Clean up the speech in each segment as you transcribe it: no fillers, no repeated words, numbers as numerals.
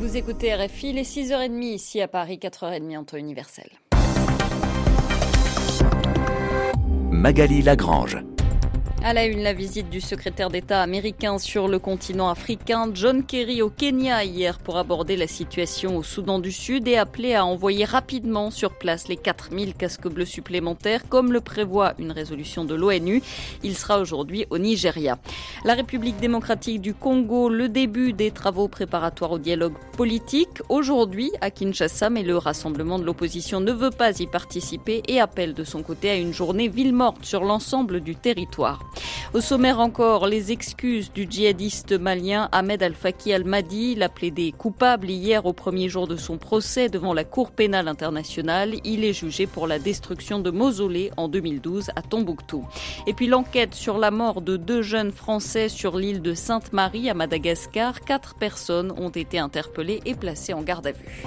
Vous écoutez RFI, les 6h30 ici à Paris, 4h30 en temps universel. Magali Lagrange. À la une, la visite du secrétaire d'État américain sur le continent africain, John Kerry au Kenya hier pour aborder la situation au Soudan du Sud et appeler à envoyer rapidement sur place les 4000 casques bleus supplémentaires comme le prévoit une résolution de l'ONU. Il sera aujourd'hui au Nigeria. La République démocratique du Congo, le début des travaux préparatoires au dialogue politique. Aujourd'hui à Kinshasa, mais le rassemblement de l'opposition ne veut pas y participer et appelle de son côté à une journée ville morte sur l'ensemble du territoire. Au sommaire encore, les excuses du djihadiste malien Ahmed Al-Faki Al-Mahdi. Il a plaidé coupable hier au premier jour de son procès devant la Cour pénale internationale. Il est jugé pour la destruction de mausolées en 2012 à Tombouctou. Et puis l'enquête sur la mort de 2 jeunes Français sur l'île de Sainte-Marie à Madagascar. 4 personnes ont été interpellées et placées en garde à vue.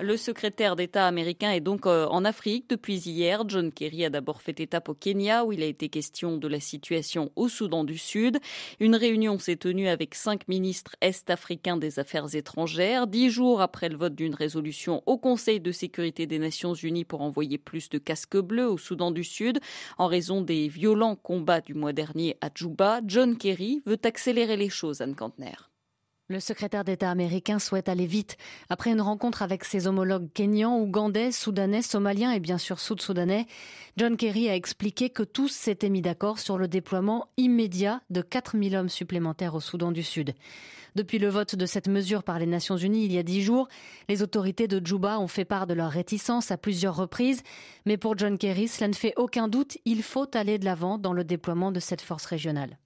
Le secrétaire d'État américain est donc en Afrique depuis hier. John Kerry a d'abord fait étape au Kenya où il a été question de la situation au Soudan du Sud. Une réunion s'est tenue avec 5 ministres est-africains des Affaires étrangères, 10 jours après le vote d'une résolution au Conseil de sécurité des Nations Unies pour envoyer plus de casques bleus au Soudan du Sud. En raison des violents combats du mois dernier à Djouba, John Kerry veut accélérer les choses, Anne Kantner. Le secrétaire d'État américain souhaite aller vite. Après une rencontre avec ses homologues kenyans, ougandais, soudanais, somaliens et bien sûr sud-soudanais, John Kerry a expliqué que tous s'étaient mis d'accord sur le déploiement immédiat de 4000 hommes supplémentaires au Soudan du Sud. Depuis le vote de cette mesure par les Nations Unies il y a 10 jours, les autorités de Djouba ont fait part de leur réticence à plusieurs reprises. Mais pour John Kerry, cela ne fait aucun doute, il faut aller de l'avant dans le déploiement de cette force régionale.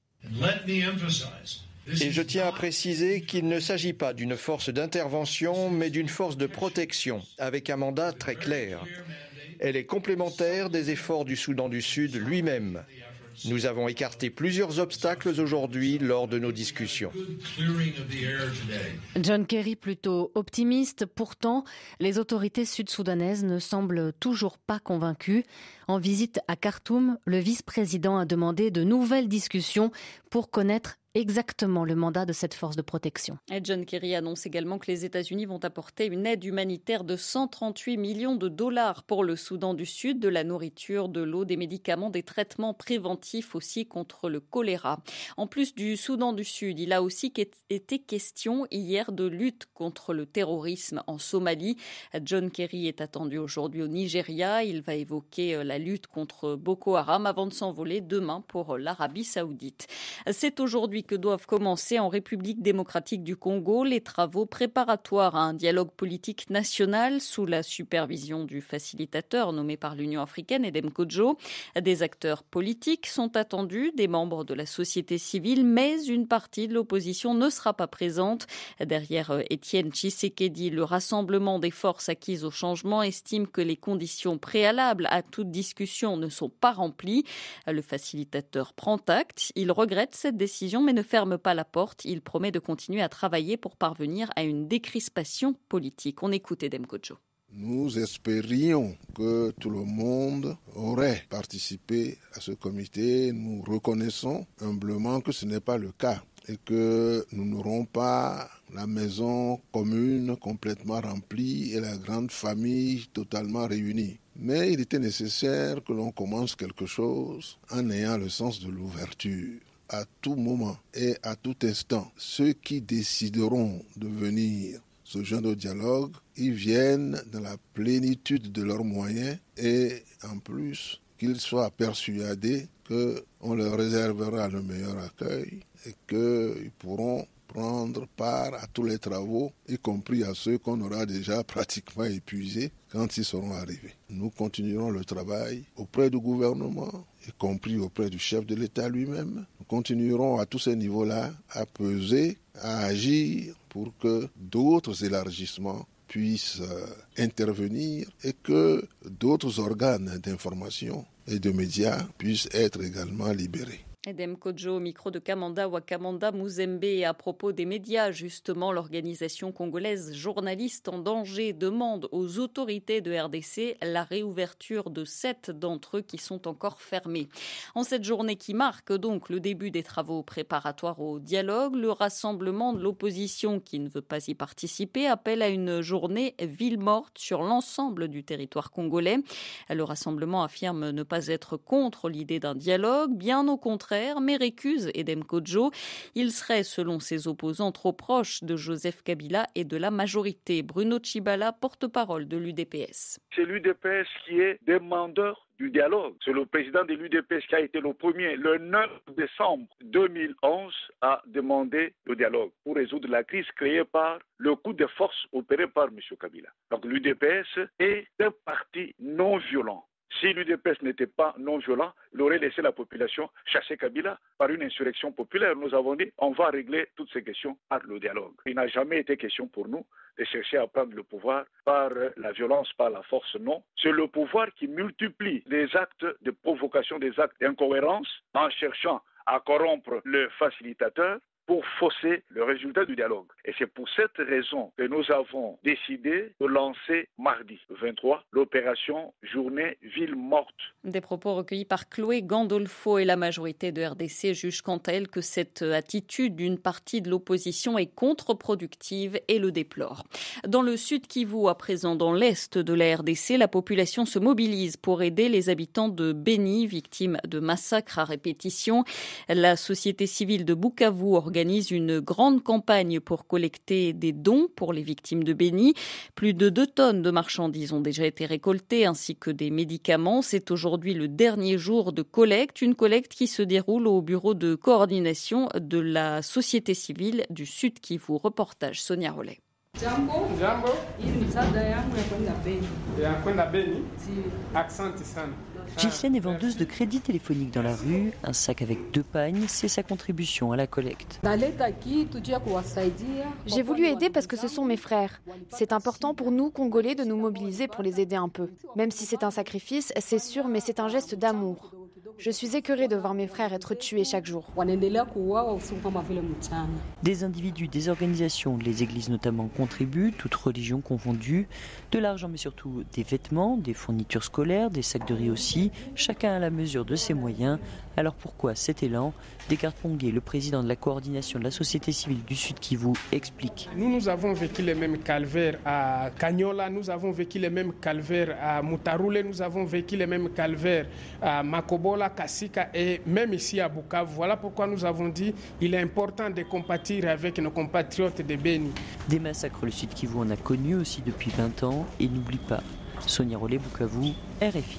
Et je tiens à préciser qu'il ne s'agit pas d'une force d'intervention, mais d'une force de protection, avec un mandat très clair. Elle est complémentaire des efforts du Soudan du Sud lui-même. Nous avons écarté plusieurs obstacles aujourd'hui lors de nos discussions. John Kerry plutôt optimiste. Pourtant, les autorités sud-soudanaises ne semblent toujours pas convaincues. En visite à Khartoum, le vice-président a demandé de nouvelles discussions pour connaître exactement le mandat de cette force de protection. Et John Kerry annonce également que les États-Unis vont apporter une aide humanitaire de 138 millions de dollars pour le Soudan du Sud, de la nourriture, de l'eau, des médicaments, des traitements préventifs aussi contre le choléra. En plus du Soudan du Sud, il a aussi été question hier de lutte contre le terrorisme en Somalie. John Kerry est attendu aujourd'hui au Nigeria. Il va évoquer la lutte contre Boko Haram avant de s'envoler demain pour l'Arabie Saoudite. C'est aujourd'hui que doivent commencer en République démocratique du Congo les travaux préparatoires à un dialogue politique national sous la supervision du facilitateur nommé par l'Union africaine, Edem Kodjo. Des acteurs politiques sont attendus, des membres de la société civile, mais une partie de l'opposition ne sera pas présente. Derrière Étienne Tshisekedi, le rassemblement des forces acquises au changement estime que les conditions préalables à toute discussion ne sont pas remplies. Le facilitateur prend acte. Il regrette cette décision, mais ne ferme pas la porte. Il promet de continuer à travailler pour parvenir à une décrispation politique. On écoute Edem Kodjo. Nous espérions que tout le monde aurait participé à ce comité. Nous reconnaissons humblement que ce n'est pas le cas et que nous n'aurons pas la maison commune complètement remplie et la grande famille totalement réunie. Mais il était nécessaire que l'on commence quelque chose en ayant le sens de l'ouverture. À tout moment et à tout instant, ceux qui décideront de venir ce genre de dialogue, ils viennent dans la plénitude de leurs moyens et en plus qu'ils soient persuadés qu'on leur réservera le meilleur accueil et qu'ils pourront prendre part à tous les travaux, y compris à ceux qu'on aura déjà pratiquement épuisés quand ils seront arrivés. Nous continuerons le travail auprès du gouvernement, y compris auprès du chef de l'État lui-même. Nous continuerons à tous ces niveaux-là à peser, à agir pour que d'autres élargissements puissent intervenir et que d'autres organes d'information et de médias puissent être également libérés. Edem Kodjo au micro de Kamanda Wakamanda Muzembe. À propos des médias, justement, l'organisation congolaise Journalistes en danger demande aux autorités de RDC la réouverture de 7 d'entre eux qui sont encore fermés. En cette journée qui marque donc le début des travaux préparatoires au dialogue, le rassemblement de l'opposition qui ne veut pas y participer appelle à une journée ville morte sur l'ensemble du territoire congolais. Le rassemblement affirme ne pas être contre l'idée d'un dialogue, bien au contraire, mais récuse Edem Kodjo. Il serait, selon ses opposants, trop proche de Joseph Kabila et de la majorité. Bruno Tshibala, porte-parole de l'UDPS. C'est l'UDPS qui est demandeur du dialogue. C'est le président de l'UDPS qui a été le premier, le 9 décembre 2011, à demander le dialogue pour résoudre la crise créée par le coup de force opéré par M. Kabila. Donc l'UDPS est un parti non violent. Si l'UDPS n'était pas non violent, il aurait laissé la population chasser Kabila par une insurrection populaire. Nous avons dit on va régler toutes ces questions par le dialogue. Il n'a jamais été question pour nous de chercher à prendre le pouvoir par la violence, par la force, non. C'est le pouvoir qui multiplie les actes de provocation, des actes d'incohérence en cherchant à corrompre le facilitateur pour fausser le résultat du dialogue. Et c'est pour cette raison que nous avons décidé de lancer mardi 23 l'opération Journée Ville Morte. Des propos recueillis par Chloé Gandolfo et la majorité de RDC juge quant à elle que cette attitude d'une partie de l'opposition est contre-productive et le déplore. Dans le Sud Kivu, à présent dans l'Est de la RDC, la population se mobilise pour aider les habitants de Beni, victimes de massacres à répétition. La société civile de Bukavu organise une grande campagne pour collecter des dons pour les victimes de Beni. Plus de 2 tonnes de marchandises ont déjà été récoltées ainsi que des médicaments. C'est aujourd'hui le dernier jour de collecte, une collecte qui se déroule au bureau de coordination de la société civile du Sud Kivu. Reportage Sonia Rollet. Jambo. Hii msaada yangu ya kwenda Beni. Asante sana. Ghislaine est vendeuse de crédit téléphonique dans la rue. Un sac avec 2 pagnes, c'est sa contribution à la collecte. J'ai voulu aider parce que ce sont mes frères. C'est important pour nous, Congolais, de nous mobiliser pour les aider un peu. Même si c'est un sacrifice, c'est sûr, mais c'est un geste d'amour. Je suis écœurée de voir mes frères être tués chaque jour. Des individus, des organisations, les églises notamment contribuent, toutes religions confondues. De l'argent mais surtout des vêtements, des fournitures scolaires, des sacs de riz aussi, chacun à la mesure de ses moyens. Alors pourquoi cet élan ? Descartes Pongué, le président de la coordination de la société civile du Sud Kivu, explique. Nous avons vécu les mêmes calvaires à Kanyola, nous avons vécu les mêmes calvaires à Mutaroule, nous avons vécu les mêmes calvaires à Makobola, Kasika et même ici à Bukavu. Voilà pourquoi nous avons dit qu'il est important de compatir avec nos compatriotes de Beni. Des massacres, le Sud Kivu en a connu aussi depuis 20 ans et n'oublie pas. Sonia Rollet, Bukavu, RFI.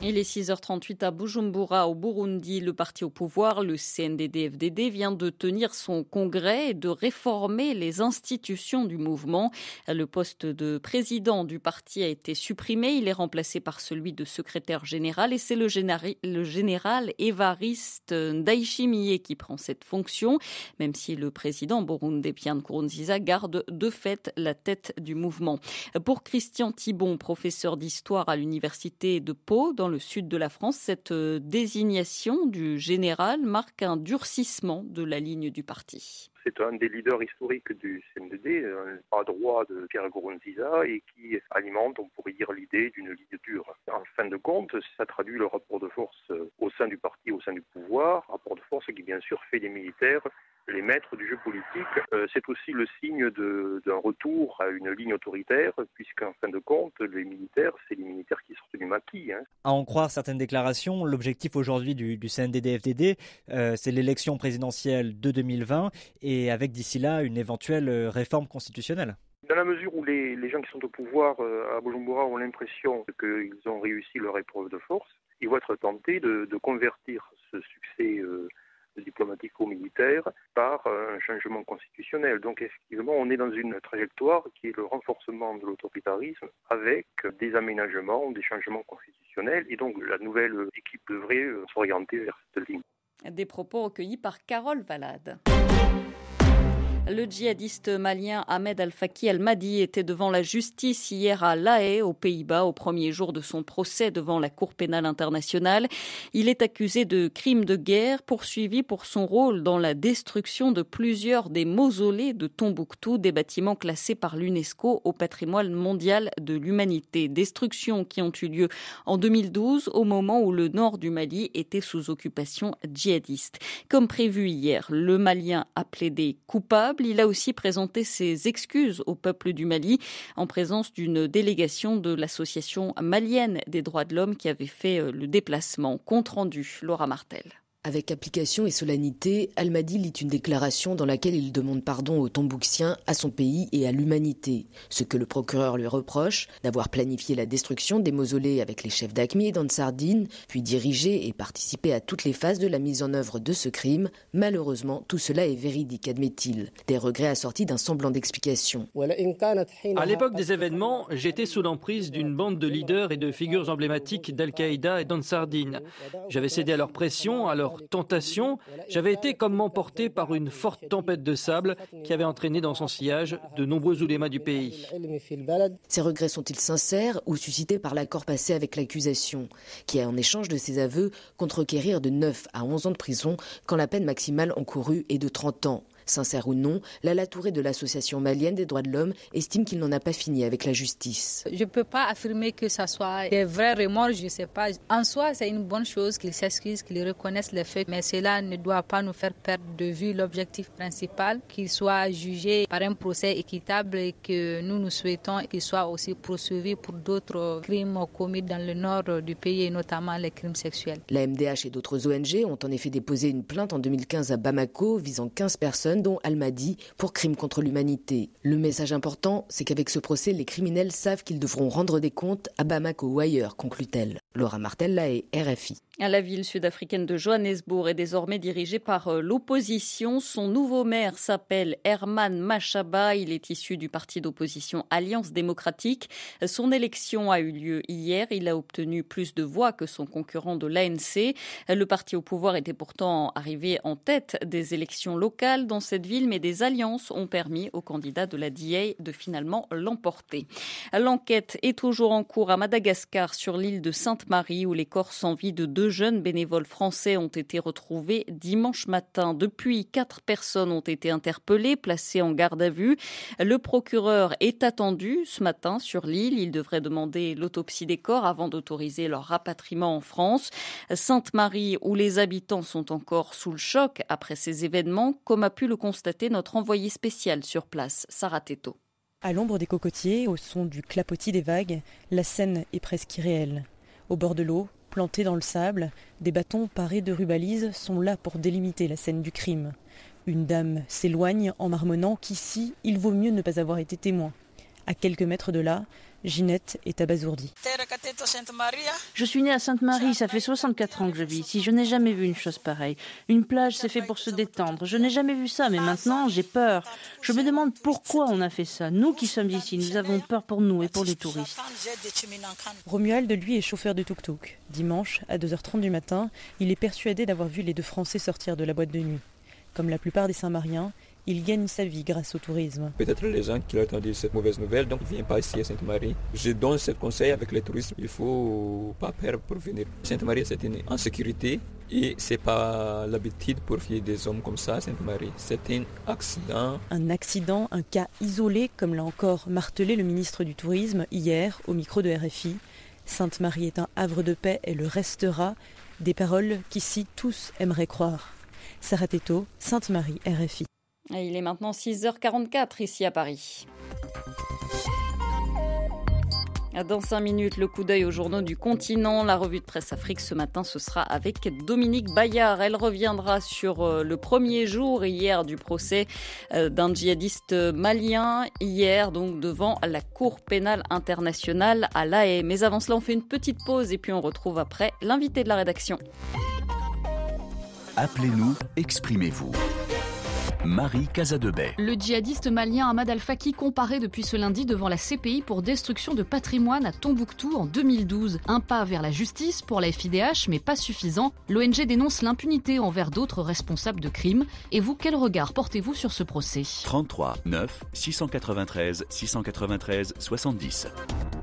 Il est 6h38 à Bujumbura, au Burundi. Le parti au pouvoir, le CNDD-FDD, vient de tenir son congrès et de réformer les institutions du mouvement. Le poste de président du parti a été supprimé. Il est remplacé par celui de secrétaire général et c'est le général Évariste Ndayishimiye qui prend cette fonction, même si le président burundais Pierre Nkurunziza garde de fait la tête du mouvement. Pour Christian Thibon, professeur d'histoire à l'université de Pau, dans le sud de la France, cette désignation du général marque un durcissement de la ligne du parti. C'est un des leaders historiques du CNDD, un bras droit de Pierre Nkurunziza et qui alimente, on pourrait dire, l'idée d'une ligne dure. En fin de compte, ça traduit le rapport de force au sein du parti, au sein du pouvoir, rapport de force qui bien sûr fait des militaires les maîtres du jeu politique. C'est aussi le signe d'un retour à une ligne autoritaire, puisqu'en fin de compte, les militaires, c'est les militaires qui sortent du maquis. À en croire certaines déclarations, l'objectif aujourd'hui du CNDD-FDD, c'est l'élection présidentielle de 2020 et avec d'ici là une éventuelle réforme constitutionnelle. Dans la mesure où les gens qui sont au pouvoir à Bujumbura ont l'impression qu'ils ont réussi leur épreuve de force, ils vont être tentés de convertir ce succès diplomatico-militaire par un changement constitutionnel. Donc effectivement, on est dans une trajectoire qui est le renforcement de l'autoritarisme avec des aménagements, des changements constitutionnels et donc la nouvelle équipe devrait s'orienter vers cette ligne. Des propos recueillis par Carole Valade. Le djihadiste malien Ahmed Al-Faki Al-Mahdi était devant la justice hier à La Haye, aux Pays-Bas, au premier jour de son procès devant la Cour pénale internationale. Il est accusé de crimes de guerre, poursuivi pour son rôle dans la destruction de plusieurs des mausolées de Tombouctou, des bâtiments classés par l'UNESCO au patrimoine mondial de l'humanité. Destructions qui ont eu lieu en 2012, au moment où le nord du Mali était sous occupation djihadiste. Comme prévu hier, le Malien a plaidé coupable. Il a aussi présenté ses excuses au peuple du Mali en présence d'une délégation de l'association malienne des droits de l'homme qui avait fait le déplacement. Compte rendu, Laura Martel. Avec application et solennité, Al-Mahdi lit une déclaration dans laquelle il demande pardon aux Tombouctiens, à son pays et à l'humanité. Ce que le procureur lui reproche, d'avoir planifié la destruction des mausolées avec les chefs d'Aqmi et d'Ansardine, puis dirigé et participé à toutes les phases de la mise en œuvre de ce crime. Malheureusement, tout cela est véridique, admet-il. Des regrets assortis d'un semblant d'explication. À l'époque des événements, j'étais sous l'emprise d'une bande de leaders et de figures emblématiques d'Al-Qaïda et d'Ansardine. J'avais cédé à leur pression, à leur tentation, j'avais été comme emporté par une forte tempête de sable qui avait entraîné dans son sillage de nombreux oulémas du pays. Ces regrets sont-ils sincères ou suscités par l'accord passé avec l'accusation, qui a en échange de ses aveux compte requérir de 9 à 11 ans de prison quand la peine maximale encourue est de 30 ans. Sincère ou non, Lala Touré de l'association malienne des droits de l'homme estime qu'il n'en a pas fini avec la justice. Je ne peux pas affirmer que ça soit des vrais remords, je ne sais pas. En soi, c'est une bonne chose qu'ils s'excusent, qu'ils reconnaissent les faits, mais cela ne doit pas nous faire perdre de vue l'objectif principal, qu'il soit jugé par un procès équitable et que nous souhaitons qu'il soit aussi poursuivi pour d'autres crimes commis dans le nord du pays, et notamment les crimes sexuels. La MDH et d'autres ONG ont en effet déposé une plainte en 2015 à Bamako visant 15 personnes, dont Al-Mahdi, pour crimes contre l'humanité. Le message important, c'est qu'avec ce procès, les criminels savent qu'ils devront rendre des comptes à Bamako ou ailleurs, conclut-elle. Laura Martel, La Haye, RFI. La ville sud-africaine de Johannesburg est désormais dirigée par l'opposition. Son nouveau maire s'appelle Herman Mashaba. Il est issu du parti d'opposition Alliance démocratique. Son élection a eu lieu hier. Il a obtenu plus de voix que son concurrent de l'ANC. Le parti au pouvoir était pourtant arrivé en tête des élections locales dans cette ville, mais des alliances ont permis au candidat de la DA de finalement l'emporter. L'enquête est toujours en cours à Madagascar sur l'île de Sainte-Marie où les corps sans vie de 2 jeunes bénévoles français ont été retrouvés dimanche matin. Depuis, 4 personnes ont été interpellées, placées en garde à vue. Le procureur est attendu ce matin sur l'île. Il devrait demander l'autopsie des corps avant d'autoriser leur rapatriement en France. Sainte-Marie, où les habitants sont encore sous le choc après ces événements, comme a pu le constater notre envoyé spécial sur place, Sarah Teto. À l'ombre des cocotiers, au son du clapotis des vagues, la scène est presque irréelle. Au bord de l'eau, plantés dans le sable, des bâtons parés de rubalises sont là pour délimiter la scène du crime. Une dame s'éloigne en marmonnant qu'ici, il vaut mieux ne pas avoir été témoin. À quelques mètres de là, Ginette est abasourdie. Je suis née à Sainte-Marie, ça fait 64 ans que je vis ici. Je n'ai jamais vu une chose pareille. Une plage, c'est fait pour se détendre. Je n'ai jamais vu ça, mais maintenant, j'ai peur. Je me demande pourquoi on a fait ça. Nous qui sommes ici, nous avons peur pour nous et pour les touristes. Romuald, lui, est chauffeur de tuk-tuk. Dimanche, à 2h30 du matin, il est persuadé d'avoir vu les 2 Français sortir de la boîte de nuit. Comme la plupart des Saint-Mariens, il gagne sa vie grâce au tourisme. Peut-être les gens qui ont entendu cette mauvaise nouvelle, donc ne viennent pas ici à Sainte-Marie. Je donne ce conseil avec les touristes. Il ne faut pas peur pour venir. Sainte-Marie, c'est une insécurité et ce n'est pas l'habitude pour fier des hommes comme ça à Sainte-Marie. C'est un accident. Un accident, un cas isolé, comme l'a encore martelé le ministre du Tourisme hier au micro de RFI. Sainte-Marie est un havre de paix et le restera. Des paroles qu'ici tous aimeraient croire. Sarah Teto, Sainte-Marie, RFI. Et il est maintenant 6h44 ici à Paris. Dans 5 minutes, le coup d'œil aux journaux du continent. La revue de presse Afrique ce matin, ce sera avec Dominique Bayard. Elle reviendra sur le premier jour hier du procès d'un djihadiste malien. Hier, donc, devant la Cour pénale internationale à La Haye. Mais avant cela, on fait une petite pause et puis on retrouve après l'invité de la rédaction. Appelez-nous, exprimez-vous. Marie Casadebay. Le djihadiste malien Ahmad Al-Faki comparé depuis ce lundi devant la CPI pour destruction de patrimoine à Tombouctou en 2012. Un pas vers la justice pour la FIDH, mais pas suffisant. L'ONG dénonce l'impunité envers d'autres responsables de crimes. Et vous, quel regard portez-vous sur ce procès ? 33 9 693 693 70.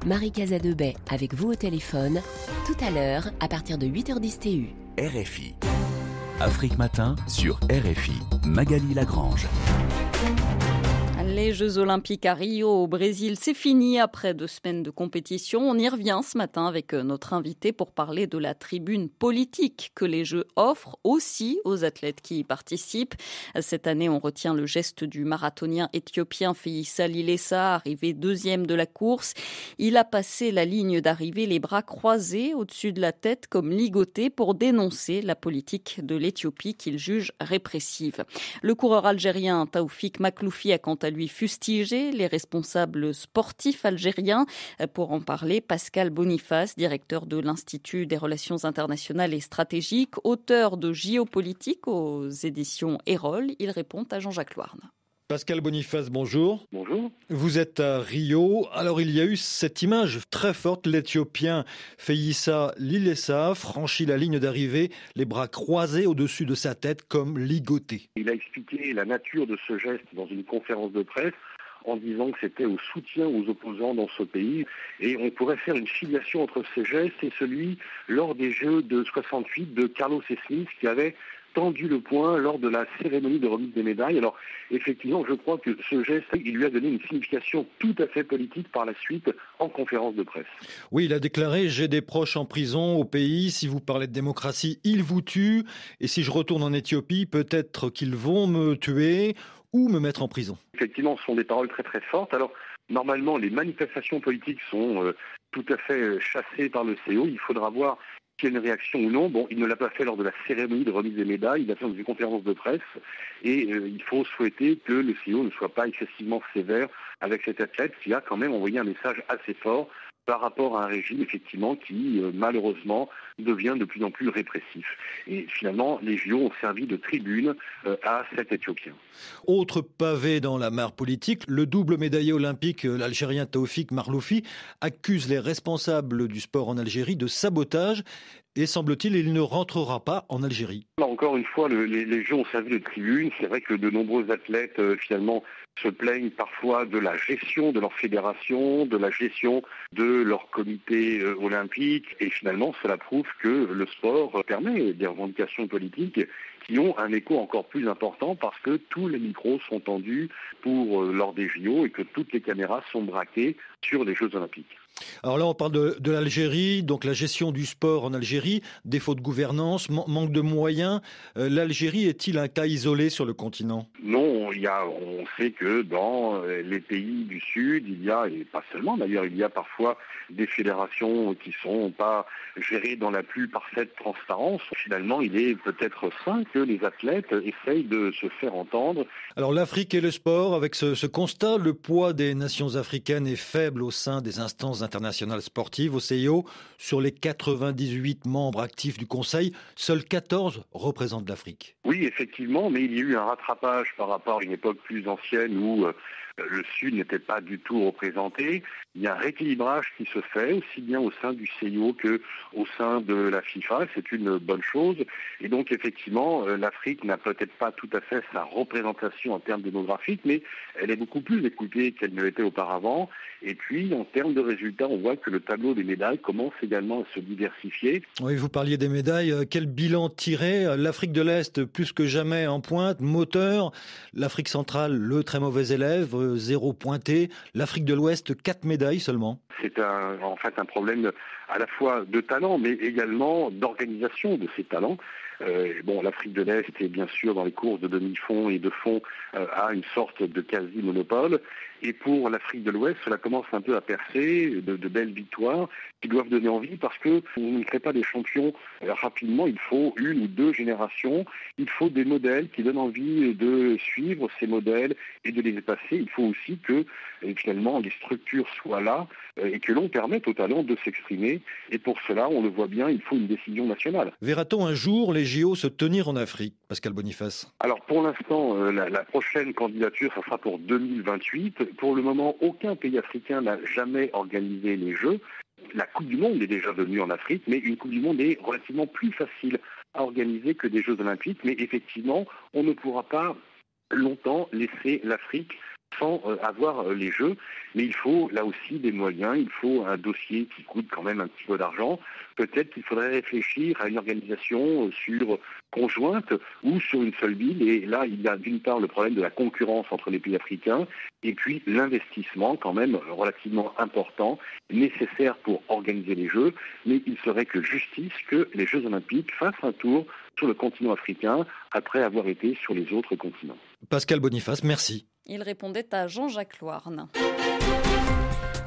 Marie Casadebay avec vous au téléphone, tout à l'heure à partir de 8h10 TU. RFI. Afrique Matin sur RFI. Magali Lagrange. Les Jeux Olympiques à Rio au Brésil, c'est fini après 2 semaines de compétition. On y revient ce matin avec notre invité pour parler de la tribune politique que les Jeux offrent aussi aux athlètes qui y participent. Cette année, on retient le geste du marathonien éthiopien Feyisa Lilesa, arrivé 2e de la course. Il a passé la ligne d'arrivée les bras croisés au-dessus de la tête comme ligoté pour dénoncer la politique de l'Éthiopie qu'il juge répressive. Le coureur algérien Taoufik Makhloufi a quant à lui fustigé les responsables sportifs algériens. Pour en parler, Pascal Boniface, directeur de l'Institut des relations internationales et stratégiques, auteur de Géopolitique aux éditions Erol. Il répond à Jean-Jacques Loarne. Pascal Boniface, bonjour. Bonjour. Vous êtes à Rio. Alors, il y a eu cette image très forte. L'Éthiopien Feyisa Lilesa franchit la ligne d'arrivée, les bras croisés au-dessus de sa tête comme ligoté. Il a expliqué la nature de ce geste dans une conférence de presse en disant que c'était au soutien aux opposants dans ce pays. Et on pourrait faire une filiation entre ces gestes et celui lors des Jeux de 68 de Carlos Smith qui avait tendu le poing lors de la cérémonie de remise des médailles. Alors, effectivement, je crois que ce geste, il lui a donné une signification tout à fait politique par la suite en conférence de presse. Oui, il a déclaré « J'ai des proches en prison au pays. Si vous parlez de démocratie, ils vous tuent. Et si je retourne en Éthiopie, peut-être qu'ils vont me tuer ou me mettre en prison. » Effectivement, ce sont des paroles très très fortes. Alors, normalement, les manifestations politiques sont tout à fait chassées par le CO. Il faudra voir qu'il y ait une réaction ou non. Bon, il ne l'a pas fait lors de la cérémonie de remise des médailles, il l'a fait dans une conférence de presse et il faut souhaiter que le CEO ne soit pas excessivement sévère avec cet athlète qui a quand même envoyé un message assez fort par rapport à un régime, effectivement, qui, malheureusement, devient de plus en plus répressif. Et finalement, les JO ont servi de tribune à cet Éthiopien. Autre pavé dans la mare politique, le double médaillé olympique, l'Algérien Taoufik Makhloufi, accuse les responsables du sport en Algérie de sabotage. Et semble-t-il, il ne rentrera pas en Algérie. Là, encore une fois, les Jeux ont servi de tribune. C'est vrai que de nombreux athlètes, finalement, se plaignent parfois de la gestion de leur fédération, de la gestion de leur comité olympique. Et finalement, cela prouve que le sport permet des revendications politiques qui ont un écho encore plus important parce que tous les micros sont tendus lors des JO et que toutes les caméras sont braquées sur les Jeux olympiques. Alors là, on parle de l'Algérie, donc la gestion du sport en Algérie, défaut de gouvernance, manque de moyens. L'Algérie est-il un cas isolé sur le continent ? Non, on sait que dans les pays du Sud, il y a, et pas seulement d'ailleurs, il y a parfois des fédérations qui ne sont pas gérées dans la plus parfaite transparence. Finalement, il est peut-être sain que les athlètes essayent de se faire entendre. Alors l'Afrique et le sport, avec ce constat, le poids des nations africaines est faible au sein des instances internationales sportives, au CIO. Sur les 98 membres actifs du Conseil, seuls 14 représentent l'Afrique. Oui, effectivement, mais il y a eu un rattrapage par rapport à une époque plus ancienne où le Sud n'était pas du tout représenté. Il y a un rééquilibrage qui se fait, aussi bien au sein du CIO qu'au sein de la FIFA. C'est une bonne chose. Et donc, effectivement, l'Afrique n'a peut-être pas tout à fait sa représentation en termes démographiques, mais elle est beaucoup plus écoutée qu'elle ne l'était auparavant. Et puis, en termes de résultats, on voit que le tableau des médailles commence également à se diversifier. Oui, vous parliez des médailles. Quel bilan tirer ? L'Afrique de l'Est, plus que jamais en pointe, moteur. L'Afrique centrale, le très mauvais élève, 0 pointé. L'Afrique de l'Ouest, 4 médailles seulement. C'est en fait un problème à la fois de talent, mais également d'organisation de ces talents. L'Afrique de l'Est est bien sûr dans les courses de demi-fond et de fond a une sorte de quasi-monopole. Et pour l'Afrique de l'Ouest, cela commence un peu à percer, de belles victoires qui doivent donner envie parce qu'on ne crée pas des champions rapidement. Il faut 1 ou 2 générations. Il faut des modèles qui donnent envie de suivre ces modèles et de les dépasser. Il faut aussi que finalement les structures soient là et que l'on permette aux talents de s'exprimer. Et pour cela, on le voit bien, il faut une décision nationale. Verra-t-on un jour les JO se tenir en Afrique, Pascal Boniface? Alors pour l'instant, la prochaine candidature, ça sera pour 2028. Pour le moment, aucun pays africain n'a jamais organisé les Jeux. La Coupe du Monde est déjà venue en Afrique, mais une Coupe du Monde est relativement plus facile à organiser que des Jeux Olympiques. Mais effectivement, on ne pourra pas longtemps laisser l'Afrique sans avoir les Jeux. Mais il faut là aussi des moyens, il faut un dossier qui coûte quand même un petit peu d'argent. Peut-être qu'il faudrait réfléchir à une organisation conjointe ou sur une seule ville. Et là, il y a d'une part le problème de la concurrence entre les pays africains et puis l'investissement quand même relativement important, nécessaire pour organiser les Jeux. Mais il serait que justice que les Jeux Olympiques fassent un tour sur le continent africain après avoir été sur les autres continents. Pascal Boniface, merci. Il répondait à Jean-Jacques Loarne.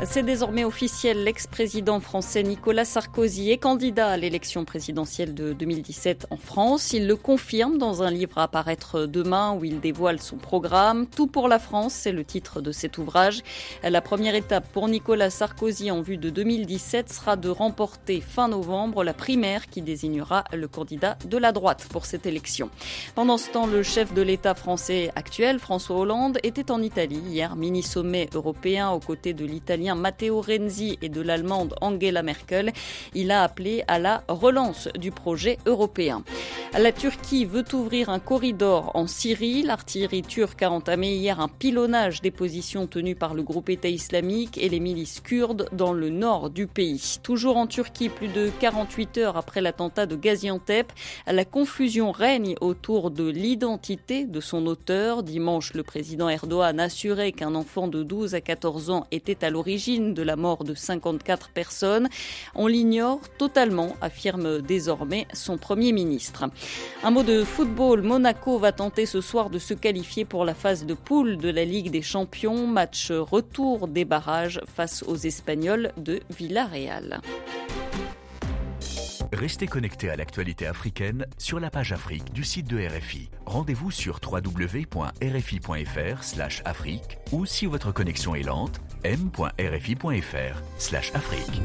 C'est désormais officiel, l'ex-président français Nicolas Sarkozy est candidat à l'élection présidentielle de 2017 en France. Il le confirme dans un livre à paraître demain où il dévoile son programme. Tout pour la France, c'est le titre de cet ouvrage. La première étape pour Nicolas Sarkozy en vue de 2017 sera de remporter fin novembre la primaire qui désignera le candidat de la droite pour cette élection. Pendant ce temps, le chef de l'État français actuel, François Hollande, était en Italie hier, mini-sommet européen aux côtés de l'Italien Matteo Renzi et de l'Allemande Angela Merkel. Il a appelé à la relance du projet européen. La Turquie veut ouvrir un corridor en Syrie. L'artillerie turque a entamé hier un pilonnage des positions tenues par le groupe État islamique et les milices kurdes dans le nord du pays. Toujours en Turquie, plus de 48 heures après l'attentat de Gaziantep, la confusion règne autour de l'identité de son auteur. Dimanche, le président Erdogan assurait qu'un enfant de 12 à 14 ans était à l'origine de la mort de 54 personnes. On l'ignore totalement, affirme désormais son Premier ministre. Un mot de football. Monaco va tenter ce soir de se qualifier pour la phase de poule de la Ligue des Champions. Match retour des barrages face aux Espagnols de Villarreal. Restez connectés à l'actualité africaine sur la page Afrique du site de RFI. Rendez-vous sur www.rfi.fr/Afrique ou si votre connexion est lente, m.rfi.fr/Afrique.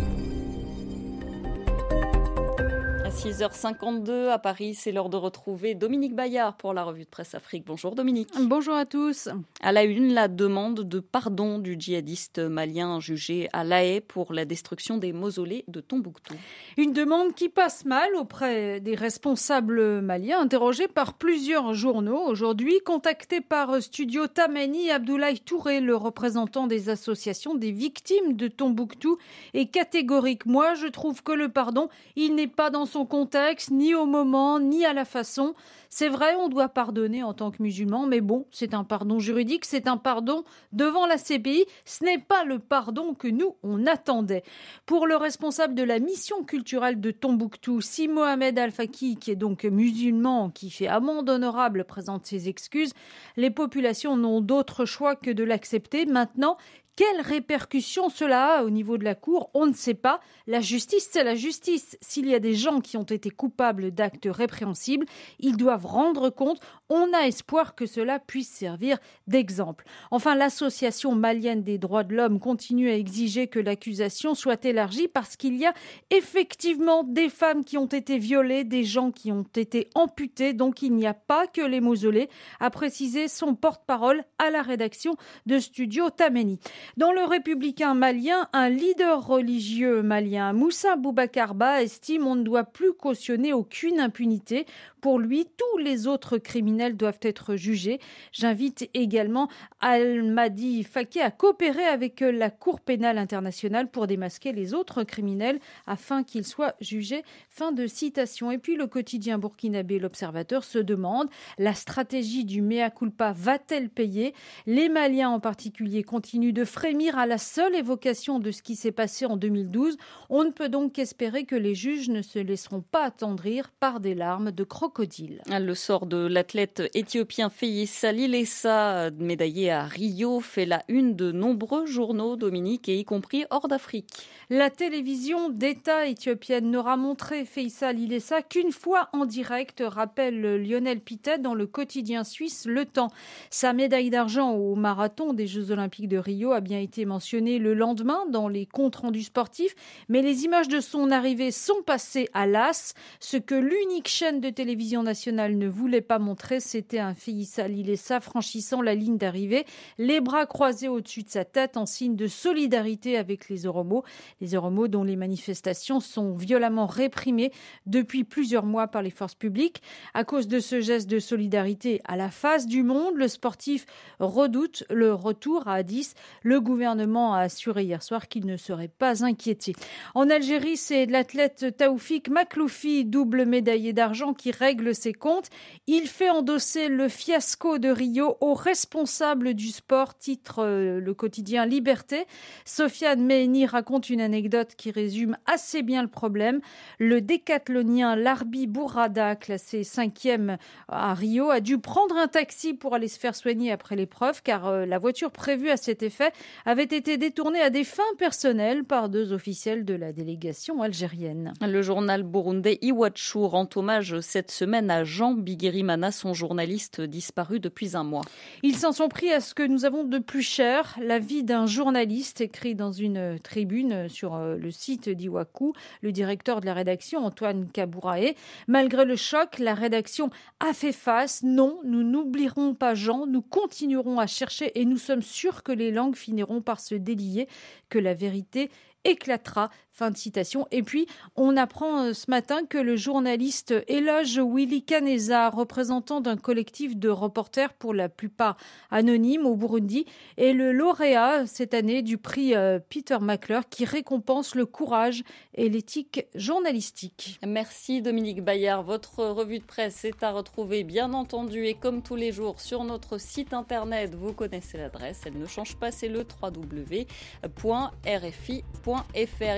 À 6h52 à Paris, c'est l'heure de retrouver Dominique Bayard pour la revue de presse Afrique. Bonjour Dominique. Bonjour à tous. À la une, la demande de pardon du djihadiste malien jugé à La Haye pour la destruction des mausolées de Tombouctou. Une demande qui passe mal auprès des responsables maliens interrogés par plusieurs journaux. Aujourd'hui, contacté par Studio Tamani, Abdoulaye Touré, le représentant des associations des victimes de Tombouctou, est catégorique. Moi, je trouve que le pardon, il n'est pas dans son contexte, ni au moment, ni à la façon. C'est vrai, on doit pardonner en tant que musulman, mais bon, c'est un pardon juridique, c'est un pardon devant la CPI. Ce n'est pas le pardon que nous, on attendait. Pour le responsable de la mission culturelle de Tombouctou, Si Mohamed Al-Faki, qui est donc musulman, qui fait amende honorable, présente ses excuses. Les populations n'ont d'autre choix que de l'accepter. Maintenant, quelles répercussions cela a au niveau de la Cour? On ne sait pas. La justice, c'est la justice. S'il y a des gens qui ont été coupables d'actes répréhensibles, ils doivent rendre compte. On a espoir que cela puisse servir d'exemple. Enfin, l'association malienne des droits de l'homme continue à exiger que l'accusation soit élargie parce qu'il y a effectivement des femmes qui ont été violées, des gens qui ont été amputés. Donc, il n'y a pas que les mausolées, a précisé son porte-parole à la rédaction de Studio Tamani. Dans le Républicain malien, un leader religieux malien, Moussa Boubacar Ba, estime on ne doit plus cautionner aucune impunité. Pour lui, tous les autres criminels doivent être jugés. J'invite également Al-Madi Faki à coopérer avec la Cour pénale internationale pour démasquer les autres criminels afin qu'ils soient jugés. Fin de citation. Et puis le quotidien burkinabé, l'Observateur, se demande, la stratégie du mea culpa va-t-elle payer? Les Maliens en particulier continuent de frémir à la seule évocation de ce qui s'est passé en 2012. On ne peut donc qu'espérer que les juges ne se laisseront pas attendrir par des larmes de crocodile. Le sort de l'athlète l'athlète éthiopien Feyisa Lilesa, médaillé à Rio, fait la une de nombreux journaux, Dominique, et y compris hors d'Afrique. La télévision d'État éthiopienne n'aura montré Feyisa Lilesa qu'une fois en direct, rappelle Lionel Pittet dans le quotidien suisse Le Temps. Sa médaille d'argent au marathon des Jeux Olympiques de Rio a bien été mentionnée le lendemain dans les comptes rendus sportifs, mais les images de son arrivée sont passées à l'as. Ce que l'unique chaîne de télévision nationale ne voulait pas montrer, c'était un Feyisa Lilesa franchissant la ligne d'arrivée, les bras croisés au-dessus de sa tête en signe de solidarité avec les Oromos. Les Oromos dont les manifestations sont violemment réprimées depuis plusieurs mois par les forces publiques. À cause de ce geste de solidarité à la face du monde, le sportif redoute le retour à Addis. Le gouvernement a assuré hier soir qu'il ne serait pas inquiété. En Algérie, c'est l'athlète Taoufik Makhloufi, double médaillé d'argent, qui règle ses comptes. Il fait endosser le fiasco de Rio aux responsables du sport, titre le quotidien Liberté. Sofiane Mehni raconte une anecdote qui résume assez bien le problème. Le décathlonien Larbi Bourrada, classé 5e à Rio, a dû prendre un taxi pour aller se faire soigner après l'épreuve, car la voiture prévue à cet effet avait été détournée à des fins personnelles par 2 officiels de la délégation algérienne. Le journal burundais Iwachu rend hommage cette semaine à Jean Bigirimana, son journaliste disparu depuis un mois. Ils s'en sont pris à ce que nous avons de plus cher, la vie d'un journaliste, écrit dans une tribune sur le site d'Iwacu, le directeur de la rédaction, Antoine Kabouraé. Malgré le choc, la rédaction a fait face. Non, nous n'oublierons pas Jean, nous continuerons à chercher et nous sommes sûrs que les langues finiront par se délier, que la vérité éclatera. Fin de citation. Et puis, on apprend ce matin que le journaliste Eloge Willy Kaneza, représentant d'un collectif de reporters pour la plupart anonymes au Burundi, est le lauréat cette année du prix Peter Mackler qui récompense le courage et l'éthique journalistique. Merci Dominique Bayard. Votre revue de presse est à retrouver bien entendu et comme tous les jours sur notre site internet. Vous connaissez l'adresse, elle ne change pas, c'est le www.rfi.fr.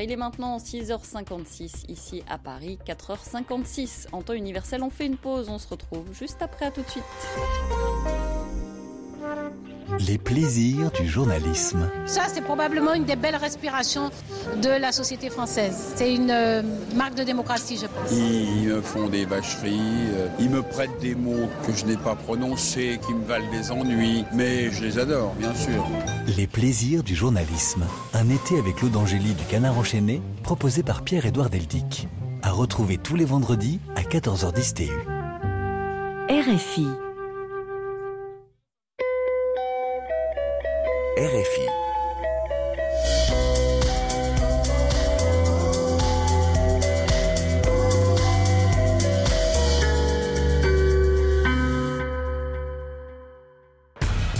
Il est maintenant 6h56 ici à Paris, 4h56 en temps universel. On fait une pause, on se retrouve juste après, à tout de suite. Les plaisirs du journalisme. Ça, c'est probablement une des belles respirations de la société française. C'est une marque de démocratie, je pense. Ils me font des vacheries, ils me prêtent des mots que je n'ai pas prononcés, qui me valent des ennuis, mais je les adore, bien sûr. Les plaisirs du journalisme. Un été avec Claude Angéli du Canard enchaîné, proposé par Pierre-Édouard Deldic. À retrouver tous les vendredis à 14h10 TU. RFI. RFI.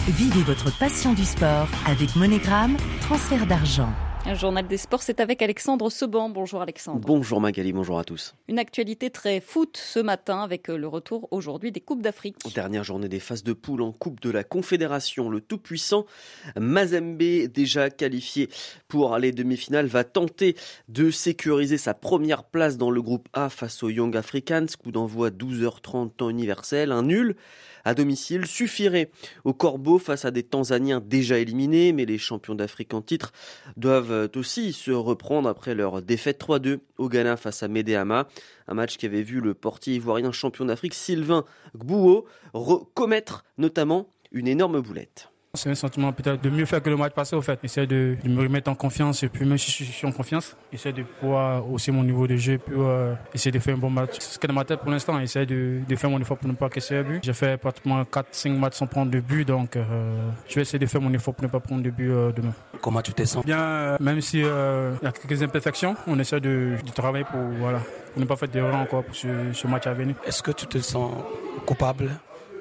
Vivez votre passion du sport avec Monégram, transfert d'argent. Un journal des sports, c'est avec Alexandre Seban. Bonjour Alexandre. Bonjour Magali, bonjour à tous. Une actualité très foot ce matin avec le retour aujourd'hui des Coupes d'Afrique. Dernière journée des phases de poule en Coupe de la Confédération. Le tout-puissant Mazembe, déjà qualifié pour les demi-finales, va tenter de sécuriser sa première place dans le groupe A face aux Young Africans. Coup d'envoi 12h30 temps universel. Un nul à domicile suffirait aux Corbeaux face à des Tanzaniens déjà éliminés, mais les champions d'Afrique en titre doivent aussi se reprendre après leur défaite 3-2 au Ghana face à Medeama. Un match qui avait vu le portier ivoirien champion d'Afrique Sylvain Gbouo commettre notamment une énorme boulette. C'est un sentiment peut-être de mieux faire que le match passé au fait. Essayer de me remettre en confiance et puis même si je suis en confiance, essayer de pouvoir hausser mon niveau de jeu puis essayer de faire un bon match. C'est ce qui est dans ma tête pour l'instant, essayer de faire mon effort pour ne pas casser un but. J'ai fait pratiquement 4-5 matchs sans prendre de but, donc je vais essayer de faire mon effort pour ne pas prendre de but demain. Comment tu te sens? Bien, même s'il y a quelques imperfections, on essaie de travailler pour ne pas faire d'erreur encore pour ce match à venir. Est-ce que tu te sens coupable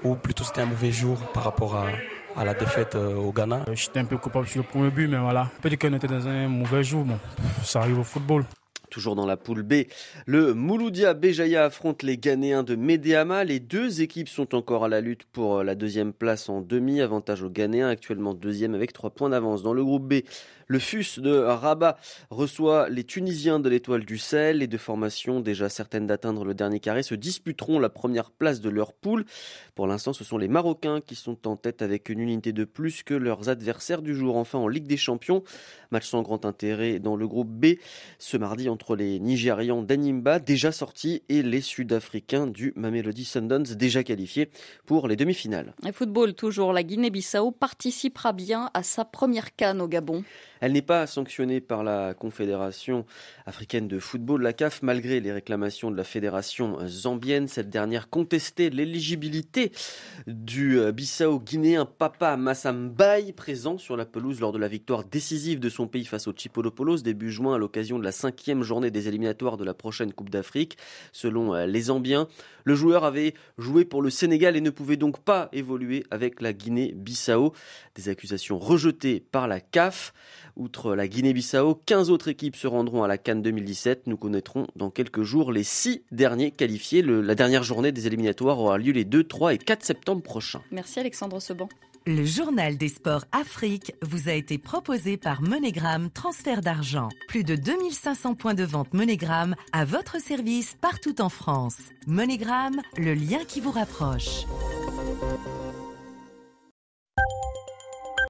ou plutôt c'était un mauvais jour par rapport à la défaite au Ghana? J'étais un peu coupable sur le premier but, mais voilà. On peut dire qu'on était dans un mauvais jour, bon, ça arrive au football. Toujours dans la poule B, le Mouloudia Béjaïa affronte les Ghanéens de Médéama. Les deux équipes sont encore à la lutte pour la deuxième place en demi. Avantage aux Ghanéens, actuellement deuxième avec 3 points d'avance. Dans le groupe B, le FUS de Rabat reçoit les Tunisiens de l'Étoile du Sahel. Les deux formations, déjà certaines d'atteindre le dernier carré, se disputeront la première place de leur poule. Pour l'instant, ce sont les Marocains qui sont en tête avec une unité de plus que leurs adversaires du jour. Enfin, en Ligue des Champions, match sans grand intérêt dans le groupe B, ce mardi entre les Nigérians d'Animba, déjà sortis, et les Sud-Africains du Mamelodi Sundowns, déjà qualifiés pour les demi-finales. Et football, toujours, la Guinée-Bissau participera bien à sa première CAN au Gabon. Elle n'est pas sanctionnée par la Confédération africaine de football, la CAF, malgré les réclamations de la fédération zambienne. Cette dernière contestait l'éligibilité du Bissau-Guinéen Papa Massambaye, présent sur la pelouse lors de la victoire décisive de son pays face au Chipolopolo début juin à l'occasion de la 5e journée des éliminatoires de la prochaine Coupe d'Afrique. Selon les Zambiens, le joueur avait joué pour le Sénégal et ne pouvait donc pas évoluer avec la Guinée-Bissau. Des accusations rejetées par la CAF. Outre la Guinée-Bissau, 15 autres équipes se rendront à la CAN 2017. Nous connaîtrons dans quelques jours les 6 derniers qualifiés. La dernière journée des éliminatoires aura lieu les 2, 3 et 4 septembre prochains. Merci Alexandre Seban. Le journal des sports Afrique vous a été proposé par MoneyGram Transfert d'argent. Plus de 2500 points de vente MoneyGram à votre service partout en France. MoneyGram, le lien qui vous rapproche.